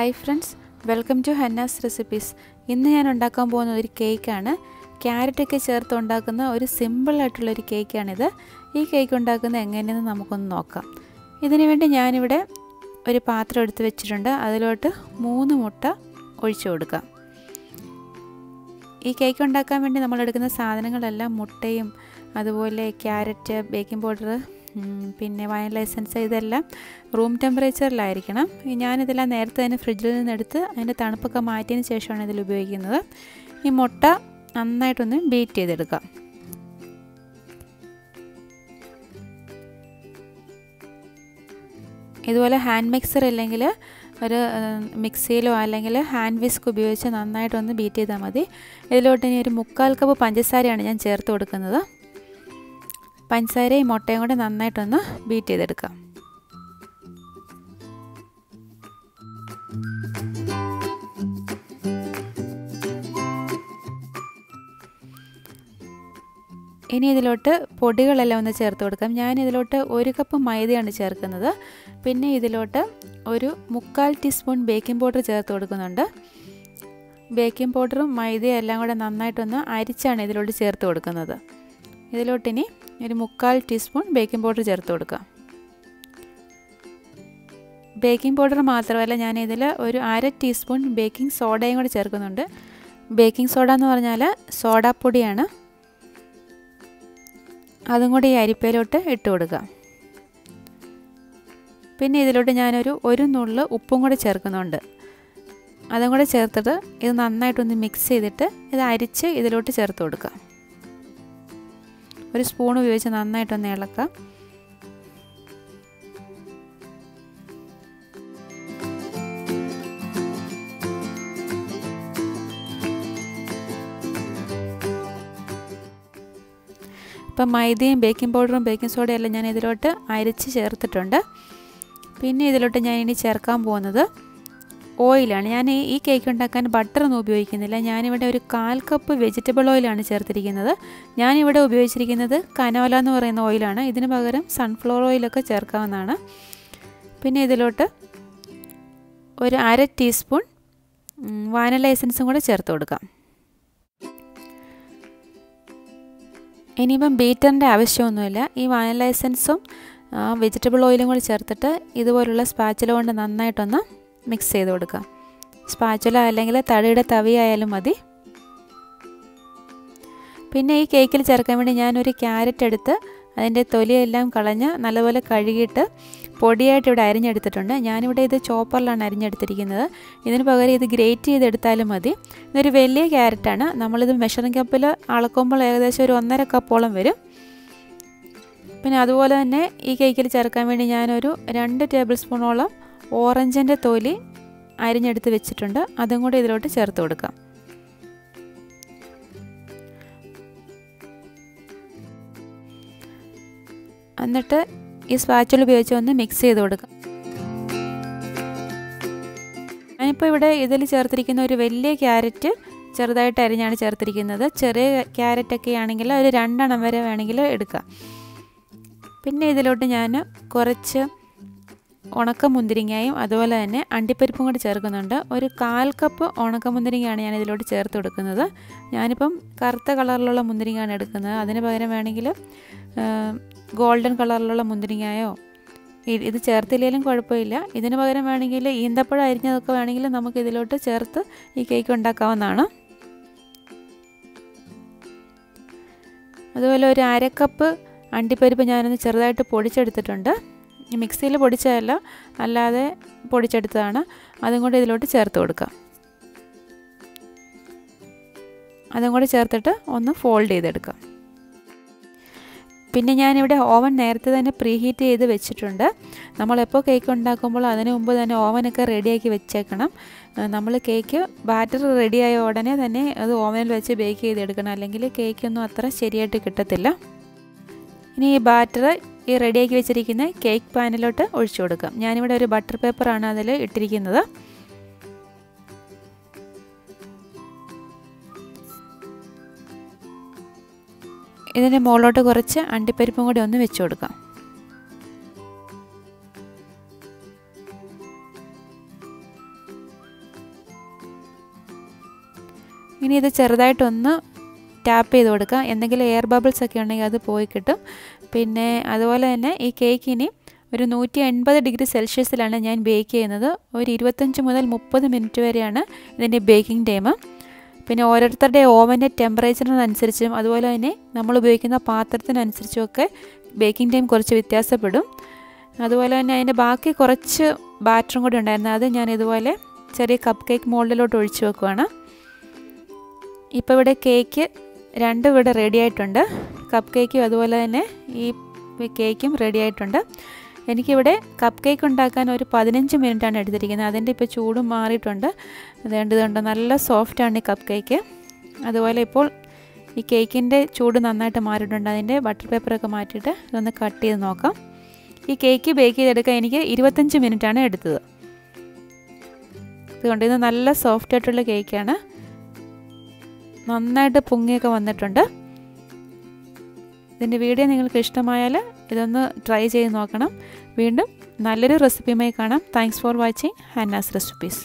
Hi friends, welcome to Hannah's recipes. ഇന്ന് ഞാൻ ഉണ്ടാക്കാൻ പോകുന്ന ഒരു കേക്കാണ്. ക്യാരറ്റൊക്കെ ചേർത്ത് ഉണ്ടാക്കുന്ന ഒരു സിമ്പിളായിട്ടുള്ളൊരു കേക്കാണിത്. ഈ കേക്ക് ഉണ്ടാക്കുന്നത് എങ്ങനെയെന്ന് നമുക്കൊന്ന് നോക്കാം. ഇതിനു വേണ്ടി ഞാനിവിടെ ഒരു പാത്രം എടുത്ത് വെച്ചിട്ടുണ്ട്. അതിലോട്ട് 3 മുട്ട ഒഴിച്ചു കൊടുക്കാം. ഈ കേക്ക് ഉണ്ടാക്കാൻ വേണ്ടി നമ്മൾ എടുക്കുന്ന സാധനങ്ങളെല്ലാം മുട്ടയും അതുപോലെ ക്യാരറ്റ്, ബേക്കിംഗ് പൗഡർ, പിന്നെ വനില എസൻസ് ഇതെല്ലാം റൂം ടെമ്പറേച്ചറിലായിരിക്കണം. ഞാനിതെല്ലാം നേരത്തെ തന്നെ ഫ്രിഡ്ജിൽ നിന്നെടുത്ത് അതിൻ്റെ തണുപ്പൊക്കെ മാറ്റിയതിന് ശേഷമാണ് ഇതിൽ ഉപയോഗിക്കുന്നത്. ഈ മുട്ട നന്നായിട്ടൊന്ന് ബീറ്റ് ചെയ്തെടുക്കാം. ഇതുപോലെ ഹാൻഡ് മിക്സർ അല്ലെങ്കിൽ ഒരു മിക്സിയിലോ അല്ലെങ്കിൽ ഹാൻഡ് വിസ്ക് ഉപയോഗിച്ച് നന്നായിട്ടൊന്ന് ബീറ്റ് ചെയ്താൽ മതി. ഇതിലോട്ട് ഇനി ഒരു 1/4 കപ്പ് പഞ്ചസാരയാണ് ഞാൻ ചേർത്ത് കൊടുക്കുന്നത്. പഞ്ചസാരയും മുട്ടയും കൂടെ നന്നായിട്ടൊന്ന് ബീറ്റ് ചെയ്തെടുക്കാം. ഇനി ഇതിലോട്ട് പൊടികളെല്ലാം ഒന്ന് ചേർത്ത് കൊടുക്കാം. ഞാൻ ഇതിലോട്ട് 1 കപ്പ് മൈദയാണ് ചേർക്കുന്നത്. പിന്നെ ഇതിലോട്ട് ഒരു 1/4 ടീസ്പൂൺ ബേക്കിംഗ് പൗഡർ ചേർത്ത് കൊടുക്കുന്നുണ്ട്. ബേക്കിംഗ് പൗഡറും മൈദയും എല്ലാം കൂടെ നന്നായിട്ടൊന്ന് അരിച്ചാണ് ഇതിലോട്ട് ചേർത്ത് കൊടുക്കുന്നത്. ഇതിലോട്ടിനി ഒരു 1/4 ടീസ്പൂൺ ബേക്കിംഗ് പൗഡർ ചേർത്ത് കൊടുക്കാം. ബേക്കിംഗ് പൗഡർ മാത്രമല്ല, ഞാൻ ഇതിൽ ഒരു 1/2 ടീസ്പൂൺ ബേക്കിംഗ് സോഡയും കൂടി ചേർക്കുന്നുണ്ട്. ബേക്കിംഗ് സോഡ എന്ന് പറഞ്ഞാൽ സോഡാപ്പൊടിയാണ്. അതും കൂടി ഈ അരിപ്പയിലോട്ട് ഇട്ട് കൊടുക്കാം. പിന്നെ ഇതിലോട്ട് ഒരു നുള്ള് ഉപ്പും കൂടി ചേർക്കുന്നുണ്ട്. അതും കൂടെ ചേർത്തിട്ട് ഇത് നന്നായിട്ടൊന്ന് മിക്സ് ചെയ്തിട്ട് ഇത് അരിച്ച് ഇതിലോട്ട് ചേർത്ത് കൊടുക്കാം. ഒരു സ്പൂൺ ഉപയോഗിച്ച് നന്നായിട്ടൊന്ന് ഇളക്കാം. ഇപ്പം മൈദയും ബേക്കിംഗ് പൗഡറും ബേക്കിംഗ് സോഡയും എല്ലാം ഞാൻ ഇതിലോട്ട് അരിച്ച് ചേർത്തിട്ടുണ്ട്. പിന്നെ ഇതിലോട്ട് ഞാൻ ഇനി ചേർക്കാൻ പോകുന്നത് ഓയിലാണ്. ഞാൻ ഈ കേക്ക് ഉണ്ടാക്കാൻ ബട്ടറൊന്നും ഉപയോഗിക്കുന്നില്ല. ഞാനിവിടെ ഒരു 1/4 കപ്പ് വെജിറ്റബിൾ ഓയിലാണ് ചേർത്തിരിക്കുന്നത്. ഞാനിവിടെ ഉപയോഗിച്ചിരിക്കുന്നത് കനോല എന്ന് പറയുന്ന ഓയിലാണ്. ഇതിന് പകരം സൺഫ്ലവർ ഓയിലൊക്കെ ചേർക്കാവുന്നതാണ്. പിന്നെ ഇതിലോട്ട് ഒരു 1/2 ടീസ്പൂൺ വാനില എസൻസും കൂടെ ചേർത്ത് കൊടുക്കാം. ഇനിയിപ്പം ബീറ്ററിൻ്റെ ആവശ്യമൊന്നുമില്ല. ഈ വാനില എസൻസും വെജിറ്റബിൾ ഓയിലും കൂടി ചേർത്തിട്ട് ഇതുപോലുള്ള സ്പാച്ചുല കൊണ്ട് നന്നായിട്ടൊന്ന് മിക്സ് ചെയ്ത് കൊടുക്കാം. സ്പാച്ചുല അല്ലെങ്കിൽ തടിയുടെ തവി ആയാലും മതി. പിന്നെ ഈ കേക്കിൽ ചേർക്കാൻ വേണ്ടി ഞാനൊരു ക്യാരറ്റ് എടുത്ത് അതിൻ്റെ തൊലിയെല്ലാം കളഞ്ഞ് നല്ലപോലെ കഴുകിയിട്ട് പൊടിയായിട്ട് ഇവിടെ അരിഞ്ഞെടുത്തിട്ടുണ്ട്. ഞാനിവിടെ ഇത് ചോപ്പറിലാണ് അരിഞ്ഞെടുത്തിരിക്കുന്നത്. ഇതിന് പകരം ഇത് ഗ്രേറ്റ് ചെയ്തെടുത്താലും മതി. ഇതൊരു വലിയ ക്യാരറ്റാണ്. നമ്മളിത് മെഷറിംഗ് കപ്പിൽ അളക്കുമ്പോൾ ഏകദേശം ഒരു 1.5 കപ്പോളം വരും. പിന്നെ അതുപോലെ തന്നെ ഈ കേക്കിൽ ചേർക്കാൻ വേണ്ടി ഞാനൊരു 2 ടേബിൾ സ്പൂണോളം ഓറഞ്ചിൻ്റെ തൊലി അരിഞ്ഞെടുത്ത് വെച്ചിട്ടുണ്ട്. അതും കൂടി ഇതിലോട്ട് ചേർത്ത് കൊടുക്കാം. എന്നിട്ട് ഈ സ്പാച്ചുല ഉപയോഗിച്ച് ഒന്ന് മിക്സ് ചെയ്ത് കൊടുക്കാം. ഞാനിപ്പോൾ ഇവിടെ ഇതിൽ ചേർത്തിരിക്കുന്ന ഒരു വലിയ ക്യാരറ്റ് ചെറുതായിട്ട് അരിഞ്ഞാണ് ചേർത്തിരിക്കുന്നത്. ചെറിയ ക്യാരറ്റൊക്കെ ആണെങ്കിൽ ഒരു 2 എണ്ണം വരെ വേണമെങ്കിൽ എടുക്കാം. പിന്നെ ഇതിലോട്ട് ഞാൻ കുറച്ച് ഉണക്കമുന്തിരിങ്ങയും അതുപോലെ തന്നെ അണ്ടിപ്പരിപ്പും കൂടി ചേർക്കുന്നുണ്ട്. ഒരു 1/4 കപ്പ് ഉണക്കമുന്തിരിങ്ങയാണ് ഞാൻ ഇതിലോട്ട് ചേർത്ത് കൊടുക്കുന്നത്. ഞാനിപ്പം കറുത്ത കളറിലുള്ള മുന്തിരിങ്ങയാണ് എടുക്കുന്നത്. അതിന് പകരം വേണമെങ്കിൽ ഗോൾഡൻ കളറിലുള്ള മുന്തിരിങ്ങയോ ഇത് ചേർത്തില്ലെങ്കിലും കുഴപ്പമില്ല. ഇതിന് പകരം വേണമെങ്കിൽ ഈന്തപ്പഴം അരിഞ്ഞതൊക്കെ വേണമെങ്കിൽ നമുക്ക് ഇതിലോട്ട് ചേർത്ത് ഈ കേക്ക് ഉണ്ടാക്കാവുന്നതാണ്. അതുപോലെ ഒരു 1/2 കപ്പ് അണ്ടിപ്പരിപ്പ് ഞാനൊന്ന് ചെറുതായിട്ട് പൊടിച്ചെടുത്തിട്ടുണ്ട്. മിക്സിയിൽ പൊടിച്ചതല്ല, അല്ലാതെ പൊടിച്ചെടുത്തതാണ്. അതും കൂടി ഇതിലോട്ട് ചേർത്ത് കൊടുക്കാം. അതും കൂടി ചേർത്തിട്ട് ഒന്ന് ഫോൾഡ് ചെയ്തെടുക്കാം. പിന്നെ ഞാനിവിടെ ഓവൻ നേരത്തെ തന്നെ പ്രീഹീറ്റ് ചെയ്ത് വെച്ചിട്ടുണ്ട്. നമ്മളെപ്പോൾ കേക്ക് ഉണ്ടാക്കുമ്പോൾ അതിന് മുമ്പ് തന്നെ ഓവനൊക്കെ റെഡിയാക്കി വെച്ചേക്കണം. നമ്മൾ കേക്ക് ബാറ്റർ റെഡിയായ ഉടനെ തന്നെ അത് ഓവനിൽ വെച്ച് ബേക്ക് ചെയ്തെടുക്കണം. അല്ലെങ്കിൽ കേക്കൊന്നും അത്ര ശരിയായിട്ട് കിട്ടത്തില്ല. ഇനി ഈ ബാറ്റർ ഈ റെഡിയാക്കി വെച്ചിരിക്കുന്ന കേക്ക് പാനിലോട്ട് ഒഴിച്ചു കൊടുക്കാം. ഞാനിവിടെ ഒരു ബട്ടർ പേപ്പറാണ് അതിൽ ഇട്ടിരിക്കുന്നത്. ഇതിൻ്റെ മുകളിലോട്ട് കുറച്ച് അണ്ടിപ്പരിപ്പും കൂടി ഒന്ന് വെച്ച് കൊടുക്കാം. ഇനി ഇത് ചെറുതായിട്ടൊന്ന് ടാപ്പ് ചെയ്ത് കൊടുക്കുക. എന്തെങ്കിലും എയർ ബബിൾസ് ഒക്കെ ഉണ്ടെങ്കിൽ അത് പോയി കിട്ടും. പിന്നെ അതുപോലെ തന്നെ ഈ കേക്ക് ഇനി ഒരു 180 ഡിഗ്രി സെൽഷ്യസിലാണ് ഞാൻ ബേക്ക് ചെയ്യുന്നത്. ഒരു 25 മുതൽ 30 മിനിറ്റ് വരെയാണ് ഇതിൻ്റെ ബേക്കിംഗ് ടൈം. പിന്നെ ഓരോരുത്തരുടെ ഓവൻ്റെ ടെമ്പറേച്ചറിനനുസരിച്ചും അതുപോലെ തന്നെ നമ്മൾ ഉപയോഗിക്കുന്ന പാത്രത്തിനനുസരിച്ചുമൊക്കെ ബേക്കിംഗ് ടൈം കുറച്ച് വ്യത്യാസപ്പെടും. അതുപോലെ തന്നെ അതിൻ്റെ ബാക്കി കുറച്ച് ബാറ്ററും കൂടി ഉണ്ടായിരുന്നു. അത് ഞാൻ ഇതുപോലെ ചെറിയ കപ്പ് കേക്ക് മോൾഡിലോട്ട് ഒഴിച്ച് വെക്കുവാണ്. ഇപ്പോൾ ഇവിടെ കേക്ക് രണ്ടും ഇവിടെ റെഡി ആയിട്ടുണ്ട്. കപ്പ് കേക്കും അതുപോലെ തന്നെ ഈ കേക്കും റെഡി ആയിട്ടുണ്ട്. എനിക്കിവിടെ കപ്പ് കേക്ക് ഉണ്ടാക്കാൻ ഒരു 15 മിനിറ്റാണ് എടുത്തിരിക്കുന്നത്. അതിൻ്റെ ഇപ്പോൾ ചൂടും മാറിയിട്ടുണ്ട്. അതുകൊണ്ട് നല്ല സോഫ്റ്റാണ് ഈ കപ്പ് കേക്ക്. അതുപോലെ ഇപ്പോൾ ഈ കേക്കിൻ്റെ ചൂട് നന്നായിട്ട് മാറിയിട്ടുണ്ട്. അതിൻ്റെ ബട്ടർ പേപ്പറൊക്കെ മാറ്റിയിട്ട് ഇതൊന്ന് കട്ട് ചെയ്ത് നോക്കാം. ഈ കേക്ക് ബേക്ക് ചെയ്തെടുക്കാൻ എനിക്ക് 25 മിനിറ്റാണ് എടുത്തത്. അതുകൊണ്ട് ഇത് നല്ല സോഫ്റ്റ് ആയിട്ടുള്ള കേക്കാണ്. നന്നായിട്ട് പൊങ്ങിയൊക്കെ വന്നിട്ടുണ്ട്. ഇതിൻ്റെ വീഡിയോ നിങ്ങൾക്ക് ഇഷ്ടമായാൽ ഇതൊന്ന് ട്രൈ ചെയ്ത് നോക്കണം. വീണ്ടും നല്ലൊരു റെസിപ്പിയുമായി കാണാം. Thanks for watching Hannah's recipes.